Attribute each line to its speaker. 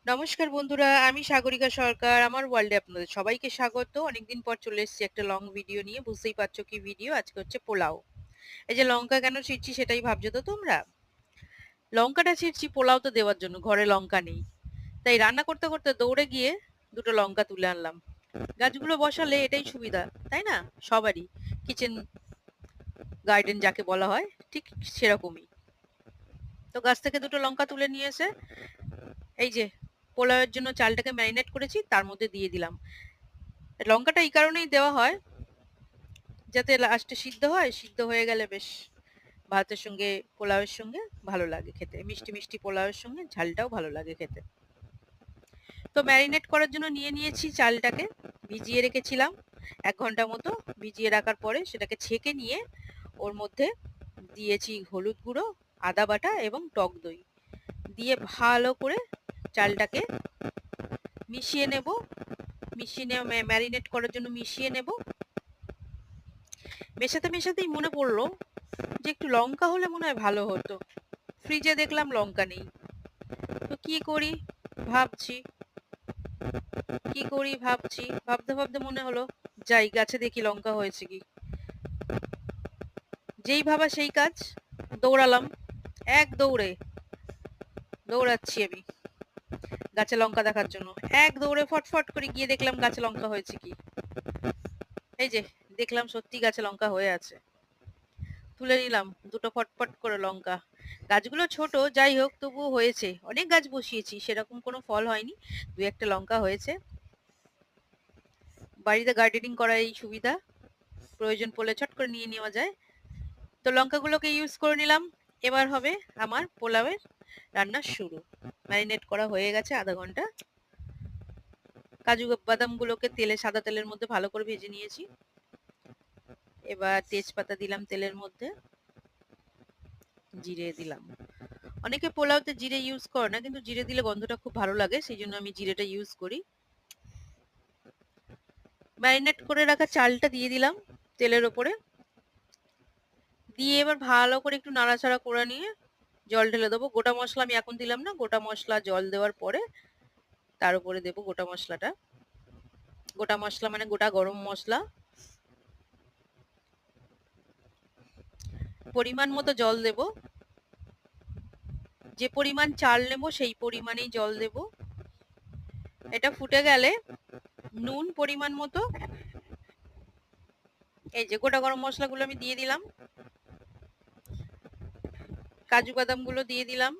Speaker 1: নমস্কার বন্ধুরা, আমি সাগরিকা সরকার। আমার ওয়ার্ল্ডে আপনাদের সবাইকে স্বাগত। অনেকদিন পর চলে এসেছি একটা লং ভিডিও নিয়ে। বুঝতেই পারছো কি ভিডিও। আজকে হচ্ছে পোলাও। এই যে লঙ্কা কেন ছিঁড়ছি সেটাই ভাবছো তো তোমরা। লঙ্কাটা ছিঁড়ছি পোলাও তো দেওয়ার জন্য, ঘরে লঙ্কা নেই। তাই রান্না করতে করতে দৌড়ে গিয়ে দুটো লঙ্কা তুলে আনলাম। গাছগুলো বসালে এটাই সুবিধা, তাই না? সবারই কিচেন গার্ডেন যাকে বলা হয়, ঠিক সেরকমই। তো গাছ থেকে দুটো লঙ্কা তুলে নিয়ে এসে এই যে পোলাওয়ের জন্য চালটাকে ম্যারিনেট করেছি তার মধ্যে দিয়ে দিলাম। লঙ্কাটা এই কারণেই দেওয়া হয় যাতে লাস্টে সিদ্ধ হয়, সিদ্ধ হয়ে গেলে বেশ ভাতের সঙ্গে পোলাওয়ের সঙ্গে ভালো লাগে খেতে, মিষ্টি মিষ্টি পোলাওয়ের সঙ্গে ঝালটাও ভালো লাগে খেতে। তো ম্যারিনেট করার জন্য নিয়ে নিয়েছি চালটাকে, ভিজিয়ে রেখেছিলাম 1 ঘন্টা মতো। ভিজিয়ে রাখার পরে সেটাকে ছেঁকে নিয়ে ওর মধ্যে দিয়েছি হলুদ গুঁড়ো, আদা বাটা এবং টক দই দিয়ে ভালো করে চালটাকে মিশিয়ে নেব। মিশিয়ে ম্যারিনেট করার জন্য মিশিয়ে নেব। মেশাতে মেশাতেই মনে পড়লো যে একটু লঙ্কা হলে মনে হয় ভালো হতো। ফ্রিজে দেখলাম লঙ্কা নেই। তো কি করি ভাবছি, ভাবতে ভাবতে মনে হলো যাই গাছে দেখি লঙ্কা হয়েছে কি। যেই ভাবা সেই কাজ, দৌড়ালাম। দৌড়ে দৌড়াচ্ছি আমি গাছে লঙ্কা দেখার জন্য। দৌড়ে ফটফট করে গিয়ে দেখলাম গাছে লঙ্কা হয়েছে কি। এই যে দেখলাম সত্যি গাছে লঙ্কা হয়ে আছে। তুলে নিলাম দুটো ফটফট করে লঙ্কা। গাছগুলো ছোট, যাই হোক তবুও হয়েছে। অনেক গাছ বসিয়েছি, সেরকম কোনো ফল হয়নি, দু একটা লঙ্কা হয়েছে। বাড়িতে গার্ডেনিং করা এই সুবিধা, প্রয়োজন পড়লে ছট করে নিয়ে নেওয়া যায়। তো লঙ্কাগুলোকে ইউজ করে নিলাম। এবার হবে আমার পোলাওয়ের রান্না শুরু। ম্যারিনেট করা হয়ে গেছে 1/2 ঘন্টা। কাজু বাদাম গুলোকে সাদা তেলের মধ্যে ভালো করে ভেজে নিয়েছি। এবার তেজপাতা দিলাম তেলের মধ্যে, জিরে দিলাম। অনেকে পোলাওতে জিরে ইউজ করে না, কিন্তু জিরে দিলে গন্ধটা খুব ভালো লাগে, সেই জন্য আমি জিরেটা ইউজ করি। ম্যারিনেট করে রাখা চালটা দিয়ে দিলাম তেলের ওপরে, দিয়ে এবার ভালো করে একটু নাড়াচাড়া করে নিয়ে জল ঢেলে দেবো। গোটা মশলা আমি এখন দিলাম না, গোটা মশলা জল দেওয়ার পরে তার উপরে দেবো গোটা মশলাটা। গোটা মশলা মানে গোটা গরম মশলা। পরিমাণ মতো জল দেব, যে পরিমাণ চাল নেব সেই পরিমাণেই জল দেব। এটা ফুটে গেলে নুন পরিমাণ মতো, এই যে গোটা গরম মশলাগুলো আমি দিয়ে দিলাম, কাজু বাদাম গুলো দিয়ে দিলাম,